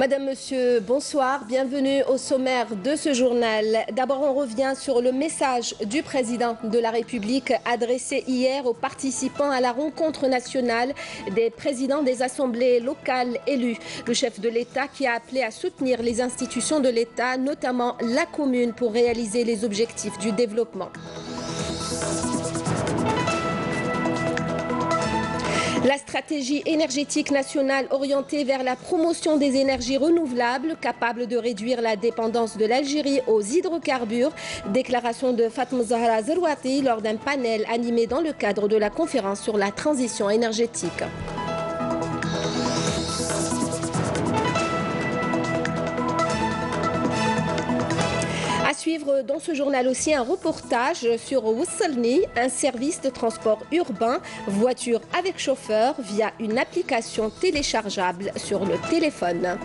Madame, Monsieur, bonsoir. Bienvenue au sommaire de ce journal. D'abord, on revient sur le message du président de la République adressé hier aux participants à la rencontre nationale des présidents des assemblées locales élus. Le chef de l'État qui a appelé à soutenir les institutions de l'État, notamment la commune, pour réaliser les objectifs du développement. La stratégie énergétique nationale orientée vers la promotion des énergies renouvelables capables de réduire la dépendance de l'Algérie aux hydrocarbures. Déclaration de Fatma Zahra Zerouati lors d'un panel animé dans le cadre de la conférence sur la transition énergétique. À suivre dans ce journal aussi un reportage sur Wussalni, un service de transport urbain, voiture avec chauffeur via une application téléchargeable sur le téléphone.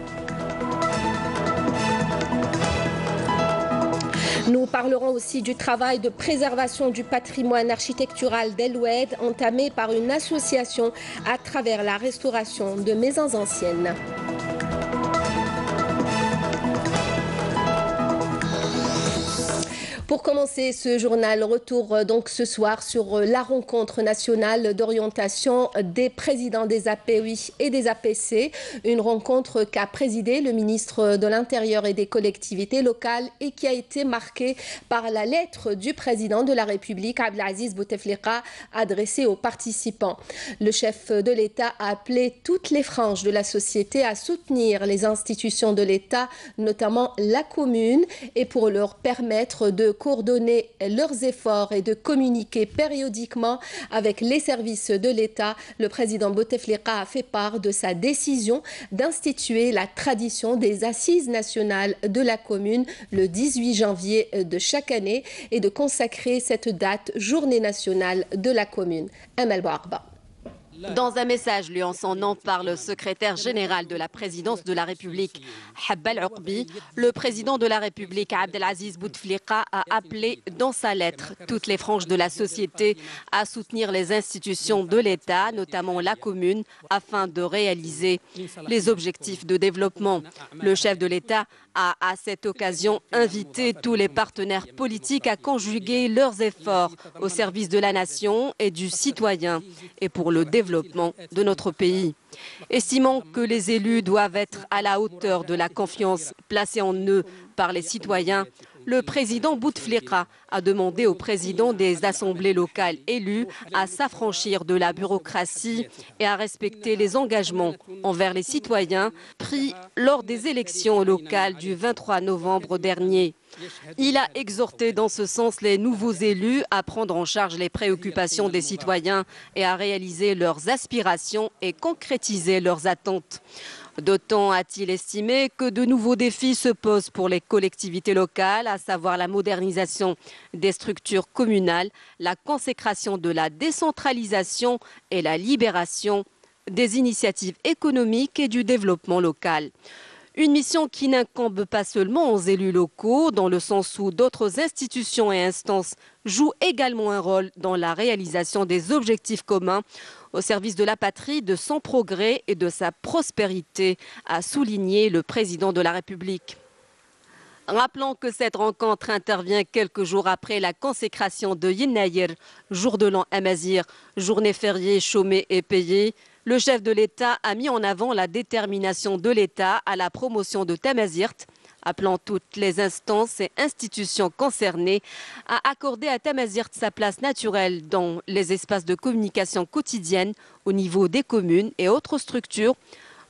Nous parlerons aussi du travail de préservation du patrimoine architectural d'El Oued entamé par une association à travers la restauration de maisons anciennes. Pour commencer ce journal, retour donc ce soir sur la rencontre nationale d'orientation des présidents des APUI et des APC. Une rencontre qu'a présidée le ministre de l'Intérieur et des collectivités locales et qui a été marquée par la lettre du président de la République, Abdelaziz Bouteflika, adressée aux participants. Le chef de l'État a appelé toutes les franges de la société à soutenir les institutions de l'État, notamment la commune, et pour leur permettre de coordonner leurs efforts et de communiquer périodiquement avec les services de l'État. Le président Bouteflika a fait part de sa décision d'instituer la tradition des assises nationales de la commune le 18 janvier de chaque année et de consacrer cette date journée nationale de la commune. Amel Bouarba. Dans un message lui en son nom par le secrétaire général de la présidence de la République, Habba Al-Oqbi, le président de la République, Abdelaziz Bouteflika, a appelé dans sa lettre toutes les franges de la société à soutenir les institutions de l'État, notamment la commune, afin de réaliser les objectifs de développement. Le chef de l'État a à cette occasion invité tous les partenaires politiques à conjuguer leurs efforts au service de la nation et du citoyen et pour le développement de notre pays. Estimant que les élus doivent être à la hauteur de la confiance placée en eux par les citoyens, le président Bouteflika a demandé au président des assemblées locales élus à s'affranchir de la bureaucratie et à respecter les engagements envers les citoyens pris lors des élections locales du 23 novembre dernier. Il a exhorté dans ce sens les nouveaux élus à prendre en charge les préoccupations des citoyens et à réaliser leurs aspirations et concrétiser leurs attentes. D'autant a-t-il estimé que de nouveaux défis se posent pour les collectivités locales, à savoir la modernisation des structures communales, la consécration de la décentralisation et la libération des initiatives économiques et du développement local. Une mission qui n'incombe pas seulement aux élus locaux, dans le sens où d'autres institutions et instances jouent également un rôle dans la réalisation des objectifs communs au service de la patrie, de son progrès et de sa prospérité, a souligné le président de la République. Rappelons que cette rencontre intervient quelques jours après la consécration de Yennayer, jour de l'an amazigh, journée fériée chômée et payée. Le chef de l'État a mis en avant la détermination de l'État à la promotion de Tamazirt, appelant toutes les instances et institutions concernées à accorder à Tamazirt sa place naturelle dans les espaces de communication quotidienne au niveau des communes et autres structures,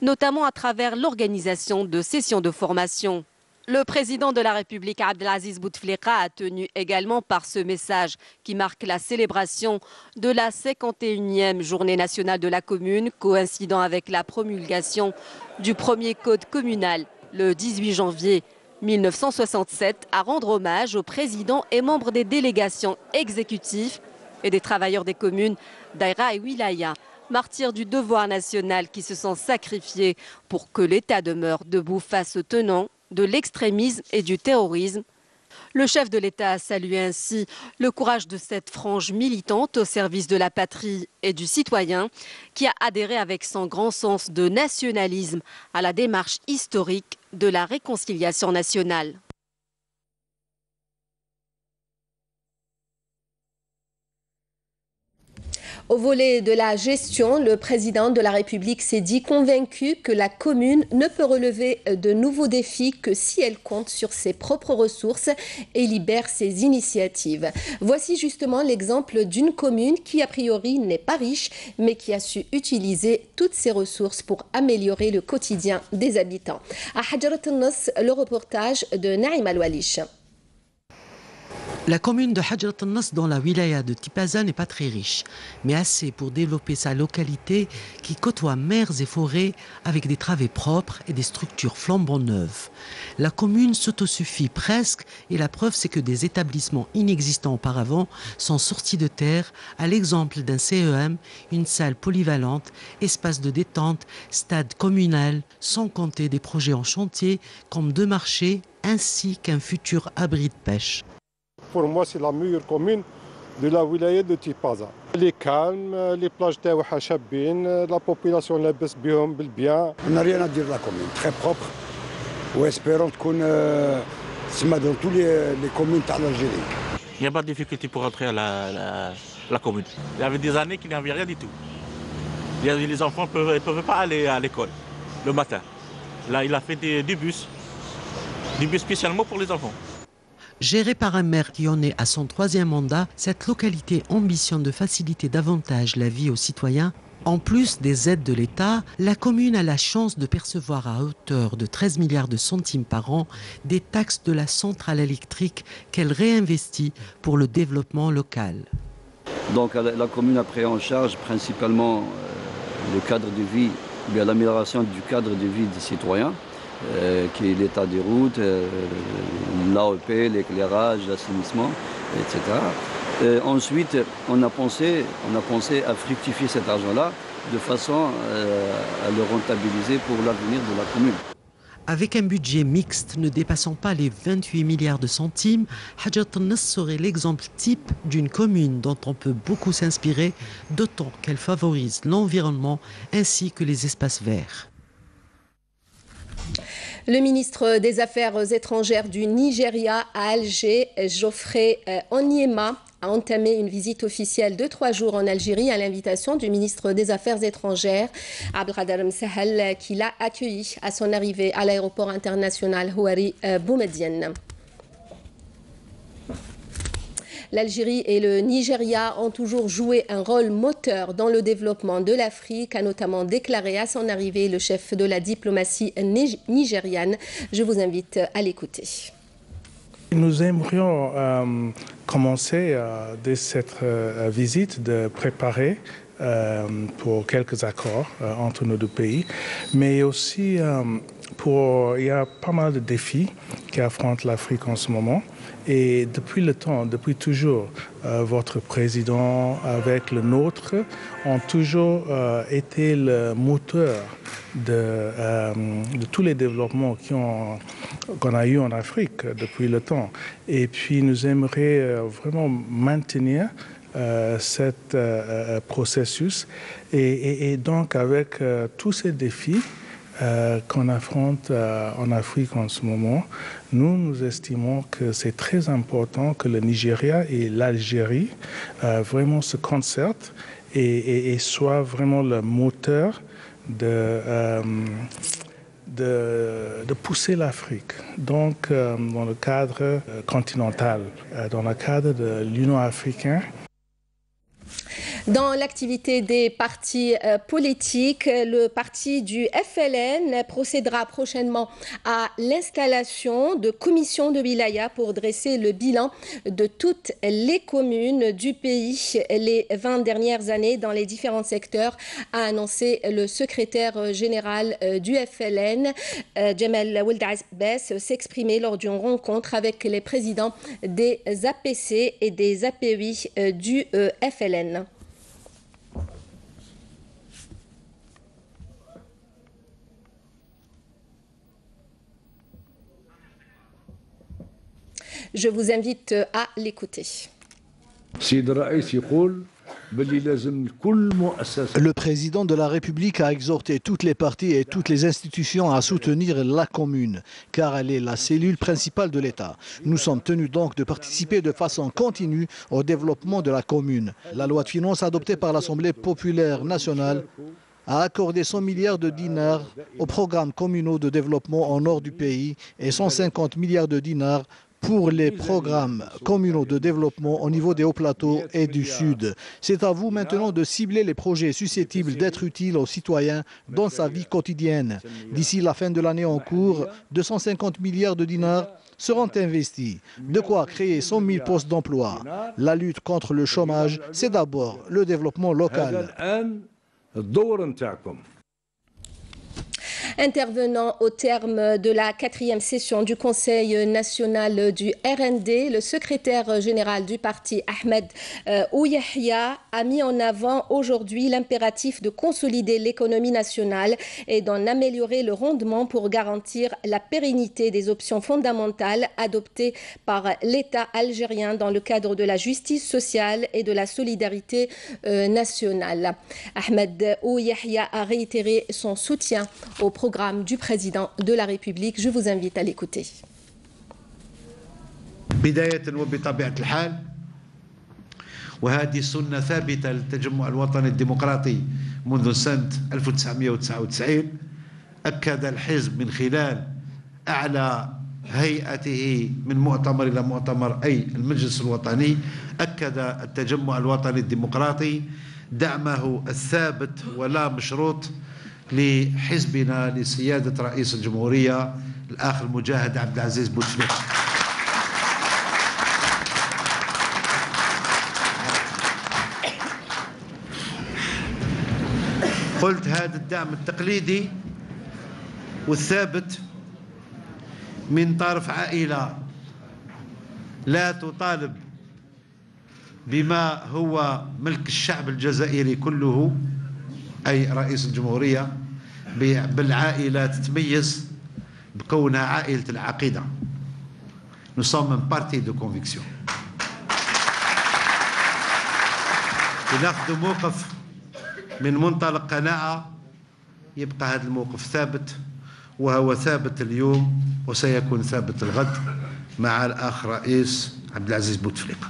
notamment à travers l'organisation de sessions de formation. Le président de la République, Abdelaziz Bouteflika, a tenu également par ce message qui marque la célébration de la 51e journée nationale de la commune, coïncidant avec la promulgation du premier code communal le 18 janvier 1967, à rendre hommage aux présidents et membres des délégations exécutives et des travailleurs des communes d'Aïra et Wilaya, martyrs du devoir national qui se sont sacrifiés pour que l'État demeure debout face aux tenants de l'extrémisme et du terrorisme. Le chef de l'État a salué ainsi le courage de cette frange militante au service de la patrie et du citoyen qui a adhéré avec son grand sens de nationalisme à la démarche historique de la réconciliation nationale. Au volet de la gestion, le président de la République s'est dit convaincu que la commune ne peut relever de nouveaux défis que si elle compte sur ses propres ressources et libère ses initiatives. Voici justement l'exemple d'une commune qui a priori n'est pas riche, mais qui a su utiliser toutes ses ressources pour améliorer le quotidien des habitants. À Hadjarat al-Nas, le reportage de Naïm Al-Walish. La commune de Hadjarat al-Nas dans la wilaya de Tipaza n'est pas très riche, mais assez pour développer sa localité qui côtoie mers et forêts avec des travées propres et des structures flambant neuves. La commune s'autosuffit presque et la preuve c'est que des établissements inexistants auparavant sont sortis de terre, à l'exemple d'un CEM, une salle polyvalente, espace de détente, stade communal, sans compter des projets en chantier comme deux marchés ainsi qu'un futur abri de pêche. Pour moi, c'est la meilleure commune de la wilaya de Tipaza. Elle est calme, les plages تاعها شابين, la population لاباس بهم بالبيان. On n'a rien à dire de la commune, très propre. Ou espérons qu'on dans toutes les communes de l'Algérie. Il n'y a pas de difficulté pour entrer à la commune. Il y avait des années qu'il n'y avait rien du tout. Les enfants ne peuvent pas aller à l'école le matin. Là, il a fait des bus spécialement pour les enfants. Gérée par un maire qui en est à son 3e mandat, cette localité ambitionne de faciliter davantage la vie aux citoyens. En plus des aides de l'État, la commune a la chance de percevoir à hauteur de 13 milliards de centimes par an des taxes de la centrale électrique qu'elle réinvestit pour le développement local. Donc la commune a pris en charge principalement le cadre de vie, ou bien l'amélioration du cadre de vie des citoyens. Qui est l'état des routes, l'AEP, l'éclairage, l'assainissement, etc. Ensuite, on a pensé à fructifier cet argent-là de façon à le rentabiliser pour l'avenir de la commune. Avec un budget mixte ne dépassant pas les 28 milliards de centimes, Hadjarat al-Nas serait l'exemple type d'une commune dont on peut beaucoup s'inspirer, d'autant qu'elle favorise l'environnement ainsi que les espaces verts. Le ministre des Affaires étrangères du Nigeria à Alger, Geoffrey Onyema, a entamé une visite officielle de 3 jours en Algérie à l'invitation du ministre des Affaires étrangères, Abdelkader Msahel, qui l'a accueilli à son arrivée à l'aéroport international Houari Boumedienne. L'Algérie et le Nigeria ont toujours joué un rôle moteur dans le développement de l'Afrique, a notamment déclaré à son arrivée le chef de la diplomatie nigériane. Je vous invite à l'écouter. Nous aimerions commencer dès cette visite de préparer pour quelques accords entre nos deux pays, mais aussi il y a pas mal de défis qui affrontent l'Afrique en ce moment. Et depuis toujours, votre président avec le nôtre ont toujours été le moteur de tous les développements qu'on a eu en Afrique depuis le temps. Et puis nous aimerions vraiment maintenir cet processus et donc avec tous ces défis qu'on affronte en Afrique en ce moment, nous estimons que c'est très important que le Nigeria et l'Algérie vraiment se concertent et soient vraiment le moteur de pousser l'Afrique, donc dans le cadre continental, dans le cadre de l'Union africaine. Dans l'activité des partis politiques, le parti du FLN procédera prochainement à l'installation de commissions de wilaya pour dresser le bilan de toutes les communes du pays les 20 dernières années dans les différents secteurs, a annoncé le secrétaire général du FLN. Djemal Ould Abbas s'exprimait lors d'une rencontre avec les présidents des APC et des API du FLN. Je vous invite à l'écouter. Le président de la République a exhorté toutes les parties et toutes les institutions à soutenir la commune, car elle est la cellule principale de l'État. Nous sommes tenus donc de participer de façon continue au développement de la commune. La loi de finances adoptée par l'Assemblée populaire nationale a accordé 100 milliards de dinars aux programmes communaux de développement au nord du pays et 150 milliards de dinars pour les programmes communaux de développement au niveau des hauts plateaux et du sud. C'est à vous maintenant de cibler les projets susceptibles d'être utiles aux citoyens dans sa vie quotidienne. D'ici la fin de l'année en cours, 250 milliards de dinars seront investis. De quoi créer 100 000 postes d'emploi. La lutte contre le chômage, c'est d'abord le développement local. Intervenant au terme de la 4e session du Conseil national du RND, le secrétaire général du parti, Ahmed Ouyahia, a mis en avant aujourd'hui l'impératif de consolider l'économie nationale et d'en améliorer le rendement pour garantir la pérennité des options fondamentales adoptées par l'État algérien dans le cadre de la justice sociale et de la solidarité nationale. Ahmed Ouyahia a réitéré son soutien au programme du président de la République. Je vous invite à l'écouter. بداية وبطبيعة الحال وهذه سنة ثابتة للتجمع الوطني الديمقراطي منذ سنة 1999 أكد الحزب من خلال أعلى هيئته من مؤتمر إلى مؤتمر أي المجلس الوطني أكد التجمع الوطني الديمقراطي دعمه الثابت ولا مشروط لحزبنا لسيادة رئيس الجمهورية الأخ المجاهد عبد العزيز بوتفليقة. قلت هذا الدعم التقليدي والثابت من طرف عائلة لا تطالب بما هو ملك الشعب الجزائري كله أي رئيس الجمهورية بالعائلة تتميز بكونها عائلة العقيدة. Nous sommes un parti de conviction. ناخذ موقف من منطلق قناعة يبقى هذا الموقف ثابت وهو ثابت اليوم وسيكون ثابت الغد مع الأخ رئيس عبد العزيز بوتفليقة.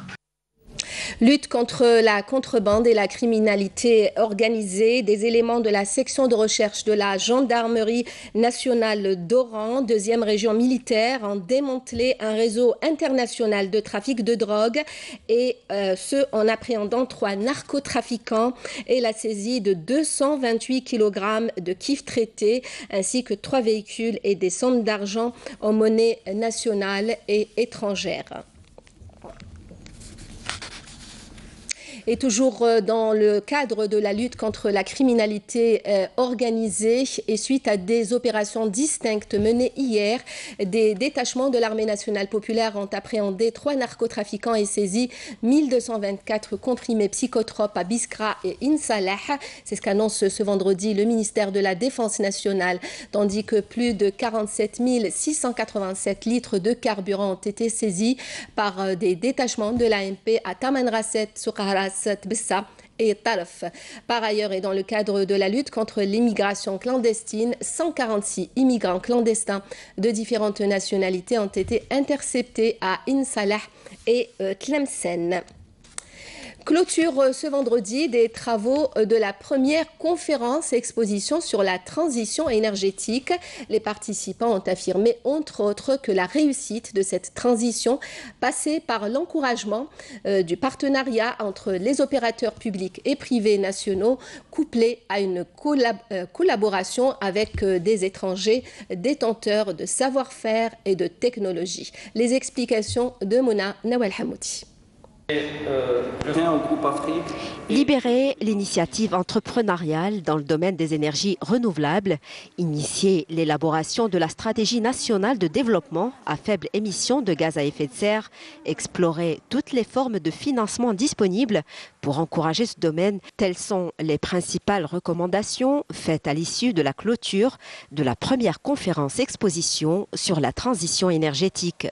Lutte contre la contrebande et la criminalité organisée, des éléments de la section de recherche de la gendarmerie nationale d'Oran, 2e région militaire, ont démantelé un réseau international de trafic de drogue et ce en appréhendant 3 narcotrafiquants et la saisie de 228 kg de kif traités ainsi que 3 véhicules et des sommes d'argent en monnaie nationale et étrangère. Et toujours dans le cadre de la lutte contre la criminalité organisée et suite à des opérations distinctes menées hier, des détachements de l'armée nationale populaire ont appréhendé 3 narcotrafiquants et saisi 1224 comprimés psychotropes à Biskra et Insalah. C'est ce qu'annonce ce vendredi le ministère de la Défense nationale, tandis que plus de 47 687 litres de carburant ont été saisis par des détachements de l'ANP à Tamanrasset, Soukharas, Tbessa et Tarf. Par ailleurs, et dans le cadre de la lutte contre l'immigration clandestine, 146 immigrants clandestins de différentes nationalités ont été interceptés à Insalah et Tlemcen. Clôture ce vendredi des travaux de la première conférence exposition sur la transition énergétique. Les participants ont affirmé, entre autres, que la réussite de cette transition passait par l'encouragement du partenariat entre les opérateurs publics et privés nationaux, couplé à une collaboration avec des étrangers détenteurs de savoir-faire et de technologie. Les explications de Mona Nawal Hamouti. Libérer l'initiative entrepreneuriale dans le domaine des énergies renouvelables, initier l'élaboration de la stratégie nationale de développement à faible émission de gaz à effet de serre, explorer toutes les formes de financement disponibles pour encourager ce domaine, telles sont les principales recommandations faites à l'issue de la clôture de la première conférence exposition sur la transition énergétique.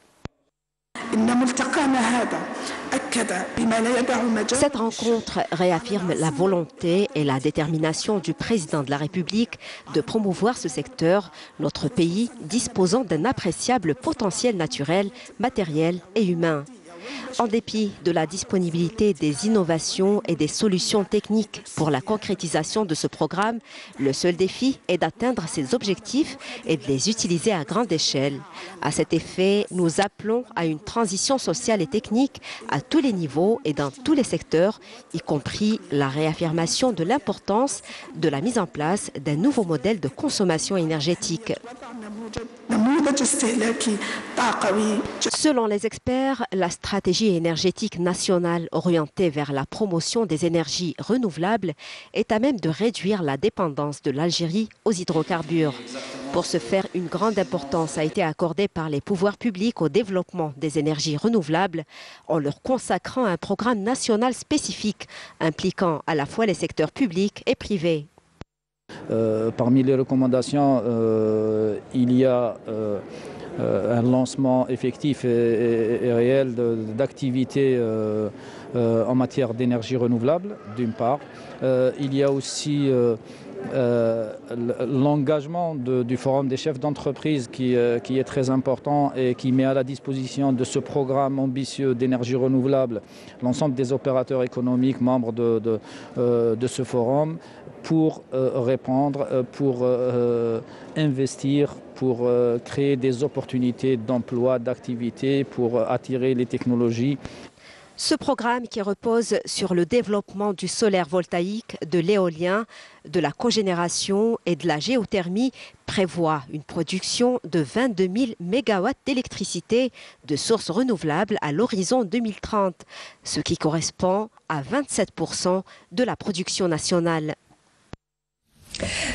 Cette rencontre réaffirme la volonté et la détermination du président de la République de promouvoir ce secteur, notre pays disposant d'un appréciable potentiel naturel, matériel et humain. En dépit de la disponibilité des innovations et des solutions techniques pour la concrétisation de ce programme, le seul défi est d'atteindre ces objectifs et de les utiliser à grande échelle. À cet effet, nous appelons à une transition sociale et technique à tous les niveaux et dans tous les secteurs, y compris la réaffirmation de l'importance de la mise en place d'un nouveau modèle de consommation énergétique. Selon les experts, la stratégie énergétique nationale orientée vers la promotion des énergies renouvelables est à même de réduire la dépendance de l'Algérie aux hydrocarbures. Pour ce faire, une grande importance a été accordée par les pouvoirs publics au développement des énergies renouvelables en leur consacrant un programme national spécifique impliquant à la fois les secteurs publics et privés. Parmi les recommandations, il y a un lancement effectif et réel d'activités en matière d'énergie renouvelable, d'une part. Il y a aussi l'engagement du Forum des chefs d'entreprise qui est très important et qui met à la disposition de ce programme ambitieux d'énergie renouvelable l'ensemble des opérateurs économiques membres de ce forum pour répondre, pour investir, pour créer des opportunités d'emploi, d'activité, pour attirer les technologies. Ce programme qui repose sur le développement du solaire voltaïque, de l'éolien, de la cogénération et de la géothermie prévoit une production de 22 000 MW d'électricité de sources renouvelables à l'horizon 2030, ce qui correspond à 27% de la production nationale.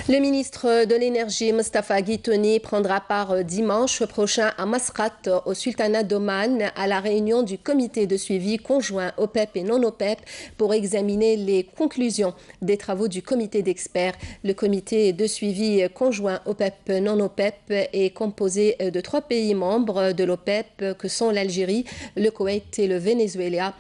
Le ministre de l'Énergie, Mostafa Guitoni, prendra part dimanche prochain à Masqat, au Sultanat d'Oman, à la réunion du comité de suivi conjoint OPEP et non-OPEP pour examiner les conclusions des travaux du comité d'experts. Le comité de suivi conjoint OPEP-non-OPEP est composé de 3 pays membres de l'OPEP que sont l'Algérie, le Koweït et le Venezuela,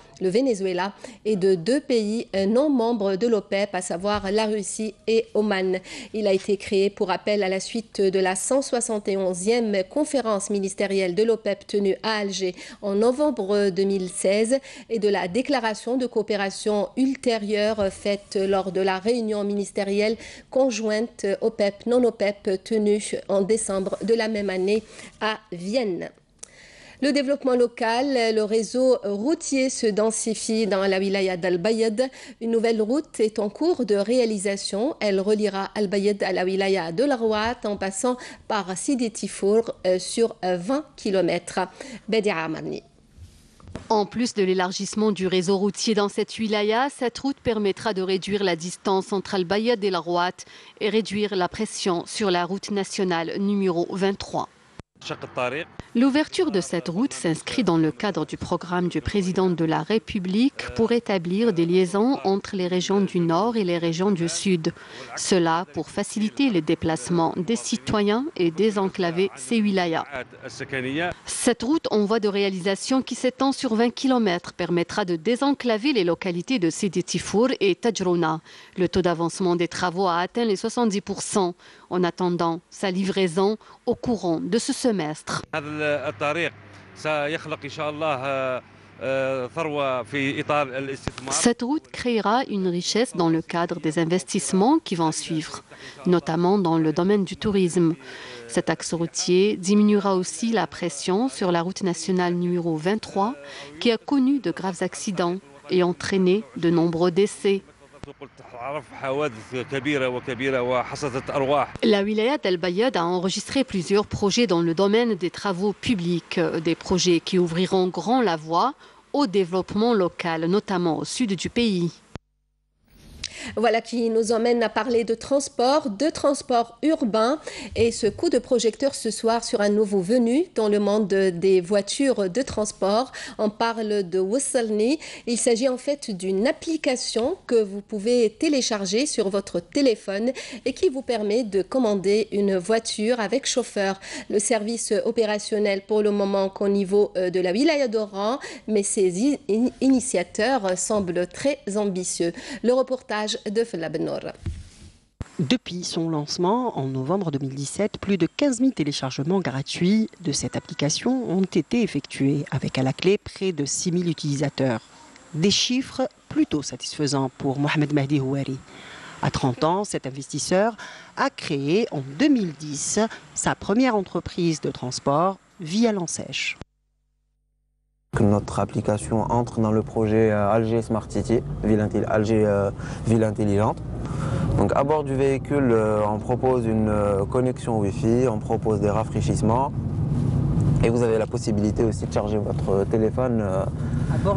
et de 2 pays non membres de l'OPEP, à savoir la Russie et Oman. Il a été créé pour rappel à la suite de la 171e conférence ministérielle de l'OPEP tenue à Alger en novembre 2016 et de la déclaration de coopération ultérieure faite lors de la réunion ministérielle conjointe OPEP-non-OPEP tenue en décembre de la même année à Vienne. Le développement local, le réseau routier se densifie dans la wilaya d'Al-Bayed. Une nouvelle route est en cours de réalisation. Elle reliera Al-Bayed à la wilaya de l'Arwat en passant par Sidi Tifour sur 20 km. Bedia Amarni. En plus de l'élargissement du réseau routier dans cette wilaya, cette route permettra de réduire la distance entre Al-Bayed et l'Arwat et réduire la pression sur la route nationale numéro 23. L'ouverture de cette route s'inscrit dans le cadre du programme du président de la République pour établir des liaisons entre les régions du Nord et les régions du Sud. Cela pour faciliter les déplacements des citoyens et désenclaver ces wilayas. Cette route en voie de réalisation qui s'étend sur 20 km permettra de désenclaver les localités de Sidi Tifour et Tajrouna. Le taux d'avancement des travaux a atteint les 70%. En attendant sa livraison au courant de ce semestre. Cette route créera une richesse dans le cadre des investissements qui vont suivre, notamment dans le domaine du tourisme. Cet axe routier diminuera aussi la pression sur la route nationale numéro 23 qui a connu de graves accidents et entraîné de nombreux décès. La wilaya d'Al-Bayed a enregistré plusieurs projets dans le domaine des travaux publics, des projets qui ouvriront grand la voie au développement local, notamment au sud du pays. Voilà qui nous emmène à parler de transport urbain et ce coup de projecteur ce soir sur un nouveau venu dans le monde des voitures de transport. On parle de Wasselni. Il s'agit en fait d'une application que vous pouvez télécharger sur votre téléphone et qui vous permet de commander une voiture avec chauffeur. Le service opérationnel pour le moment qu'au niveau de la wilaya d'Oran, mais ses initiateurs semblent très ambitieux. Le reportage de Fela Bennour. Depuis son lancement en novembre 2017, plus de 15 000 téléchargements gratuits de cette application ont été effectués, avec à la clé près de 6 000 utilisateurs. Des chiffres plutôt satisfaisants pour Mohamed Mehdi Houari. À 30 ans, cet investisseur a créé en 2010 sa première entreprise de transport via l'Ansèche. Notre application entre dans le projet Alger Smart City, Alger Ville Intelligente. Donc à bord du véhicule, on propose une connexion Wi-Fi, on propose des rafraîchissements et vous avez la possibilité aussi de charger votre téléphone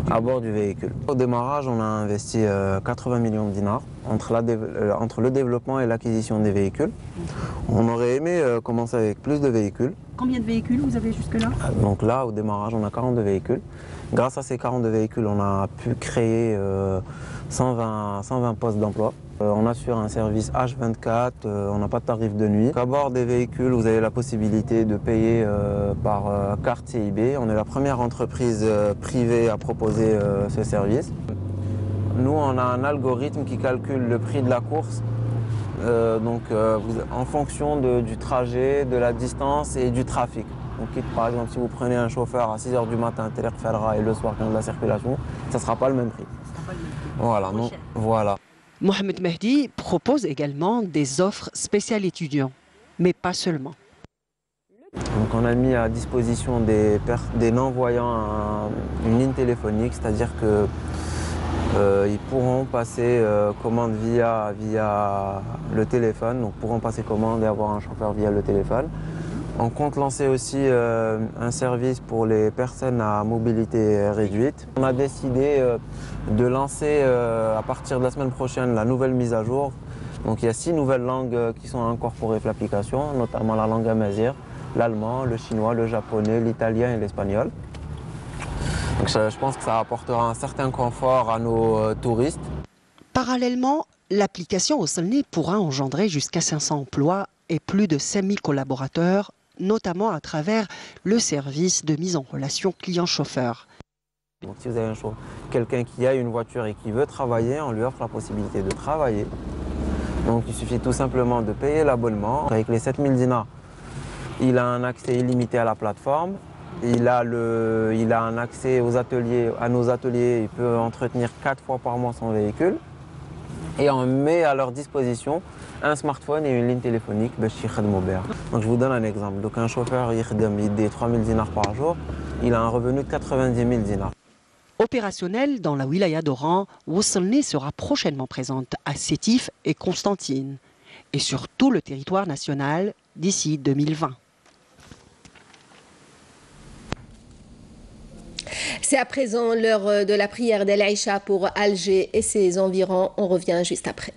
à bord du véhicule. Au démarrage, on a investi 80 millions de dinars entre le développement et l'acquisition des véhicules. On aurait aimé commencer avec plus de véhicules. Combien de véhicules vous avez jusque-là? Donc là, au démarrage, on a 42 véhicules. Grâce à ces 42 véhicules, on a pu créer 120 postes d'emploi. On assure un service H24, on n'a pas de tarif de nuit. À bord des véhicules, vous avez la possibilité de payer par carte CIB. On est la première entreprise privée à proposer ce service. Nous, on a un algorithme qui calcule le prix de la course. En fonction du trajet, de la distance et du trafic. Donc, par exemple, si vous prenez un chauffeur à 6 h du matin, et le soir quand il y a de la circulation, ça ne sera pas le même prix. Voilà, non, voilà. Mohamed Mehdi propose également des offres spéciales étudiants, mais pas seulement. Donc on a mis à disposition des non-voyants une ligne téléphonique, c'est-à-dire que ils pourront passer commande via le téléphone, donc pourront passer commande et avoir un chauffeur via le téléphone. On compte lancer aussi un service pour les personnes à mobilité réduite. On a décidé de lancer à partir de la semaine prochaine la nouvelle mise à jour. Donc il y a 6 nouvelles langues qui sont incorporées à l'application, notamment la langue amazigh, l'allemand, le chinois, le japonais, l'italien et l'espagnol. Donc je pense que ça apportera un certain confort à nos touristes. Parallèlement, l'application Wasselni pourra engendrer jusqu'à 500 emplois et plus de 5000 collaborateurs, notamment à travers le service de mise en relation client-chauffeur. Donc si vous avez quelqu'un qui a une voiture et qui veut travailler, on lui offre la possibilité de travailler. Donc il suffit tout simplement de payer l'abonnement. Avec les 7000 dinars, il a un accès illimité à la plateforme. Il a un accès à nos ateliers, il peut entretenir 4 fois par mois son véhicule. Et on met à leur disposition un smartphone et une ligne téléphonique. Donc je vous donne un exemple. Donc un chauffeur, il a 3000 dinars par jour, il a un revenu de 90 000 dinars. Opérationnel dans la wilaya d'Oran, Wasselni sera prochainement présente à Sétif et Constantine, et sur tout le territoire national d'ici 2020. C'est à présent l'heure de la prière d'El Aïcha pour Alger et ses environs. On revient juste après.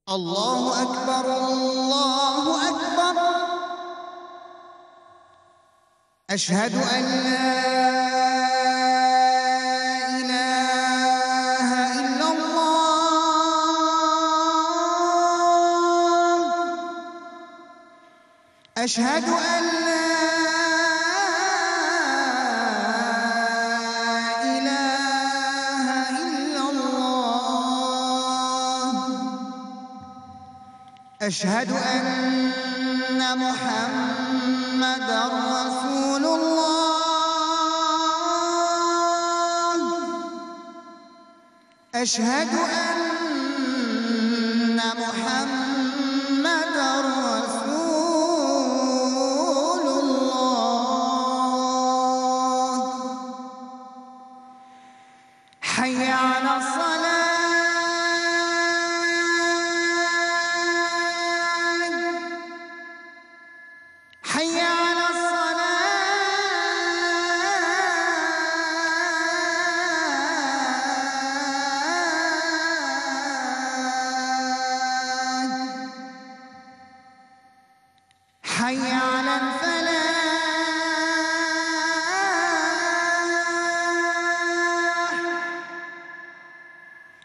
Allahu Akbar, Allahu Akbar. Ashhadu an la ilaha illallah. Ashhadu an la أشهد أن محمدًا رسول الله أشهد أن محمدًا رسول الله حي على الصلاة حي على الصلاة حي على الفلاح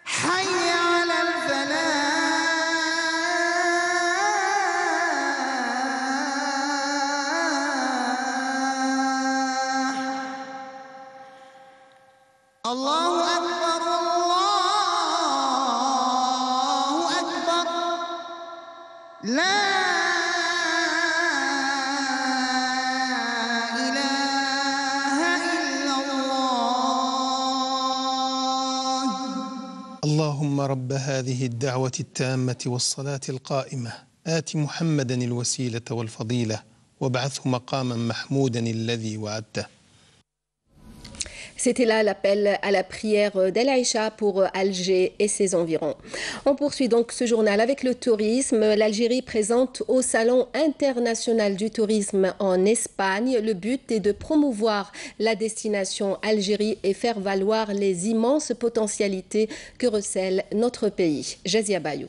حي على الفلاح الله أكبر الله أكبر لا اللهم رب هذه الدعوة التامة والصلاة القائمة آت محمدا الوسيلة والفضيلة وابعثه مقاما محمودا الذي وعدته. C'était là l'appel à la prière d'El Aïcha pour Alger et ses environs. On poursuit donc ce journal avec le tourisme. L'Algérie présente au Salon international du tourisme en Espagne. Le but est de promouvoir la destination Algérie et faire valoir les immenses potentialités que recèle notre pays. Jazia Bayou.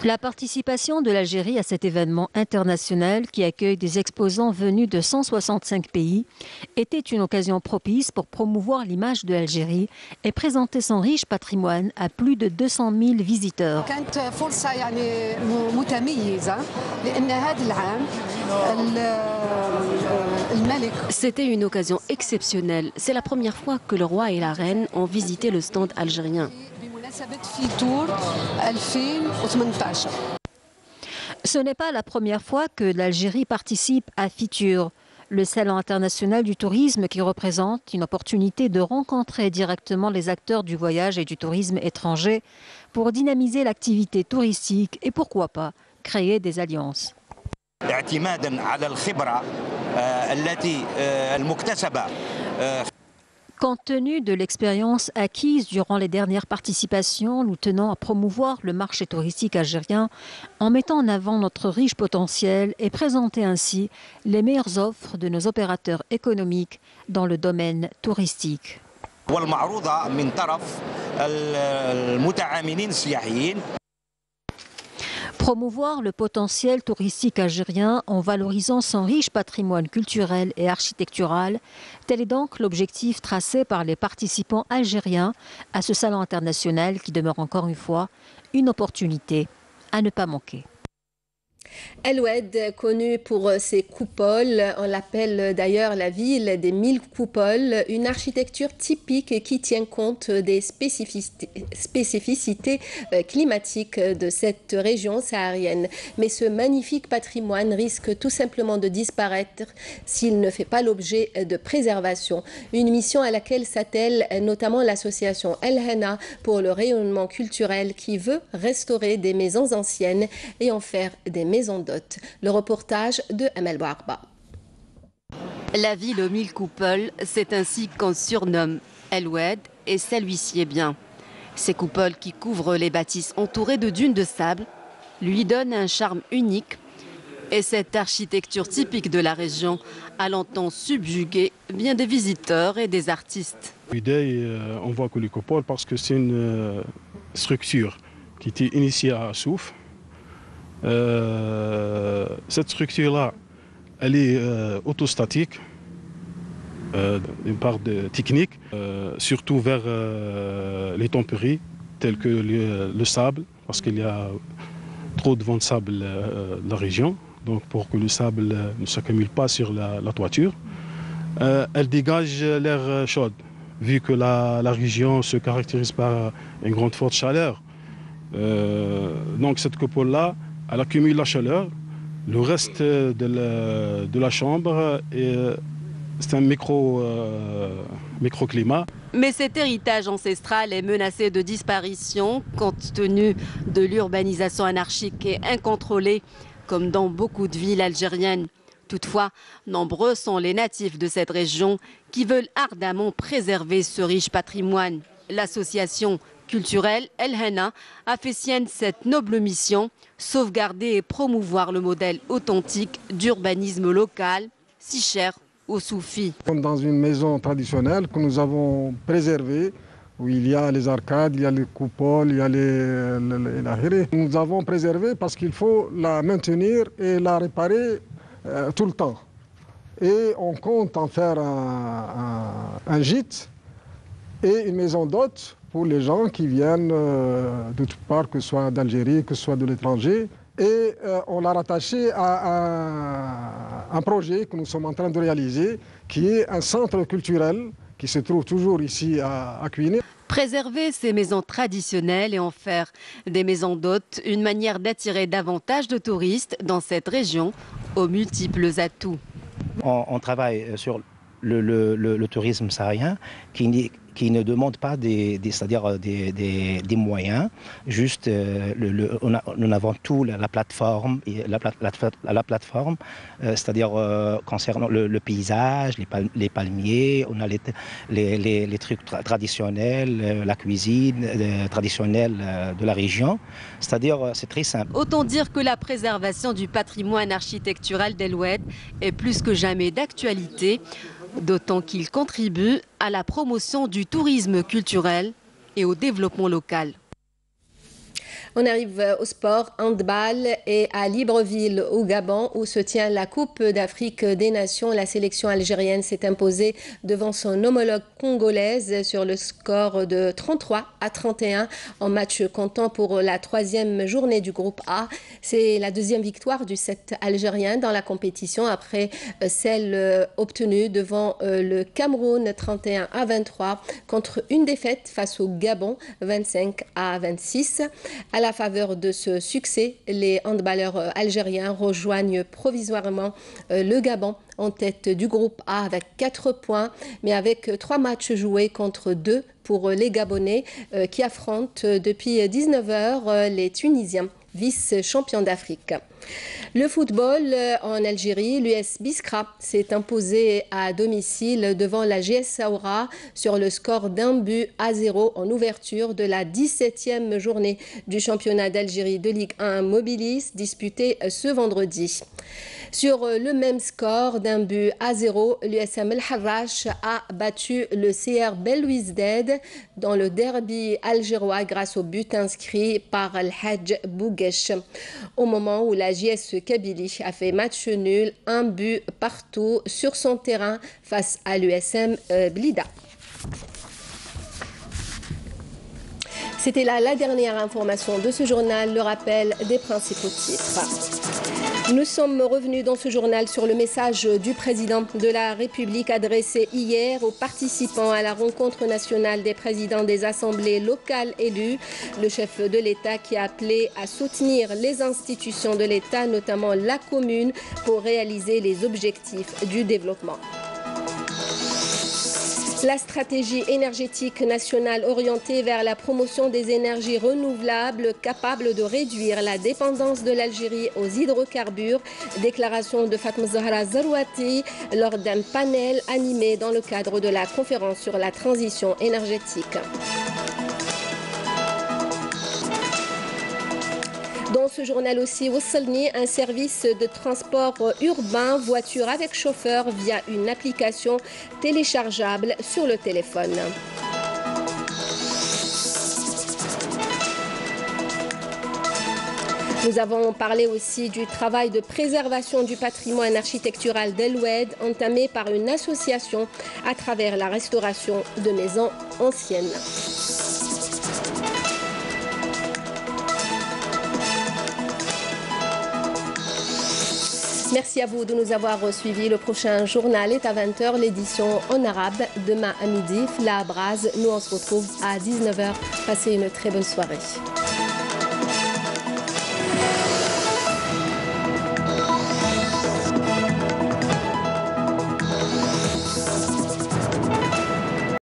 La participation de l'Algérie à cet événement international qui accueille des exposants venus de 165 pays était une occasion propice pour promouvoir l'image de l'Algérie et présenter son riche patrimoine à plus de 200 000 visiteurs. C'était une occasion exceptionnelle. C'est la première fois que le roi et la reine ont visité le stand algérien. Ce n'est pas la première fois que l'Algérie participe à Fitur, le Salon international du tourisme qui représente une opportunité de rencontrer directement les acteurs du voyage et du tourisme étranger pour dynamiser l'activité touristique et pourquoi pas créer des alliances. Compte tenu de l'expérience acquise durant les dernières participations, nous tenons à promouvoir le marché touristique algérien en mettant en avant notre riche potentiel et présenter ainsi les meilleures offres de nos opérateurs économiques dans le domaine touristique. Promouvoir le potentiel touristique algérien en valorisant son riche patrimoine culturel et architectural, tel est donc l'objectif tracé par les participants algériens à ce salon international qui demeure encore une fois une opportunité à ne pas manquer. El Oued, connu pour ses coupoles, on l'appelle d'ailleurs la ville des 1000 coupoles, une architecture typique qui tient compte des spécificités climatiques de cette région saharienne. Mais ce magnifique patrimoine risque tout simplement de disparaître s'il ne fait pas l'objet de préservation. Une mission à laquelle s'attelle notamment l'association El Henna pour le rayonnement culturel qui veut restaurer des maisons anciennes et en faire des maisons d'hôtes. Le reportage de Amel Bouarba. La ville aux 1000 coupoles, c'est ainsi qu'on surnomme El Oued et ça lui sied bien. Ces coupoles qui couvrent les bâtisses entourées de dunes de sable lui donnent un charme unique et cette architecture typique de la région a longtemps subjugué bien des visiteurs et des artistes. L'idée, on voit que les coupoles parce que c'est une structure qui était initiée à Souf. Cette structure-là, elle est autostatique, d'une part technique, surtout vers les tempéries, telles que le sable, parce qu'il y a trop de vent de sable dans la région, donc pour que le sable ne s'accumule pas sur la toiture. Elle dégage l'air chaud, vu que la région se caractérise par une grande forte chaleur. Donc cette coupole-là, elle accumule la chaleur. Le reste de la chambre, c'est un microclimat. Mais cet héritage ancestral est menacé de disparition compte tenu de l'urbanisation anarchique et incontrôlée, comme dans beaucoup de villes algériennes. Toutefois, nombreux sont les natifs de cette région qui veulent ardemment préserver ce riche patrimoine. L'association culturelle El Henna a fait sienne cette noble mission, sauvegarder et promouvoir le modèle authentique d'urbanisme local, si cher aux soufis. Dans une maison traditionnelle que nous avons préservée où il y a les arcades, il y a les coupoles, il y a les... Nous avons préservé parce qu'il faut la maintenir et la réparer tout le temps. Et on compte en faire un gîte et une maison d'hôtes pour les gens qui viennent de toutes parts, que ce soit d'Algérie, que ce soit de l'étranger. Et on l'a rattaché à un projet que nous sommes en train de réaliser, qui est un centre culturel qui se trouve toujours ici à Kouiné. Préserver ces maisons traditionnelles et en faire des maisons d'hôtes, une manière d'attirer davantage de touristes dans cette région aux multiples atouts. On travaille sur le tourisme saharien qui ne demande pas des moyens, juste nous avons tout la plateforme, c'est-à-dire concernant le paysage, les palmiers, on a les trucs traditionnels, la cuisine traditionnelle de la région, c'est-à-dire c'est très simple. Autant dire que la préservation du patrimoine architectural d'El Oued est plus que jamais d'actualité, d'autant qu'il contribue à la promotion du tourisme culturel et au développement local. On arrive au sport, handball et à Libreville au Gabon où se tient la Coupe d'Afrique des Nations. La sélection algérienne s'est imposée devant son homologue congolaise sur le score de 33-31 en match comptant pour la 3e journée du groupe A. C'est la 2e victoire du set algérien dans la compétition après celle obtenue devant le Cameroun 31-23 contre une défaite face au Gabon 25-26. À la faveur de ce succès, les handballeurs algériens rejoignent provisoirement le Gabon en tête du groupe A avec 4 points, mais avec 3 matchs joués contre 2 pour les Gabonais qui affrontent depuis 19h les Tunisiens, vice-champions d'Afrique. Le football en Algérie, l'US Biskra s'est imposé à domicile devant la GS Saoura sur le score d'1-0 en ouverture de la 17e journée du championnat d'Algérie de Ligue 1 Mobilis disputée ce vendredi. Sur le même score d'1-0, l'USM El Harrach a battu le CR Belouizdad dans le derby algérois grâce au but inscrit par El Hadj Bougesh. Au moment où la JS Kabylie a fait match nul, 1 but partout sur son terrain face à l'USM Blida. C'était là la dernière information de ce journal, le rappel des principaux titres. Nous sommes revenus dans ce journal sur le message du président de la République adressé hier aux participants à la rencontre nationale des présidents des assemblées locales élues. Le chef de l'État qui a appelé à soutenir les institutions de l'État, notamment la commune, pour réaliser les objectifs du développement. La stratégie énergétique nationale orientée vers la promotion des énergies renouvelables capables de réduire la dépendance de l'Algérie aux hydrocarbures. Déclaration de Fatma Zahra Zarouati lors d'un panel animé dans le cadre de la conférence sur la transition énergétique. Dans ce journal aussi, Wassalni, un service de transport urbain, voiture avec chauffeur via une application téléchargeable sur le téléphone. Nous avons parlé aussi du travail de préservation du patrimoine architectural d'El Oued entamé par une association à travers la restauration de maisons anciennes. Merci à vous de nous avoir suivis. Le prochain journal est à 20h, l'édition en arabe. Demain à midi, La Braz. Nous, on se retrouve à 19h. Passez une très bonne soirée.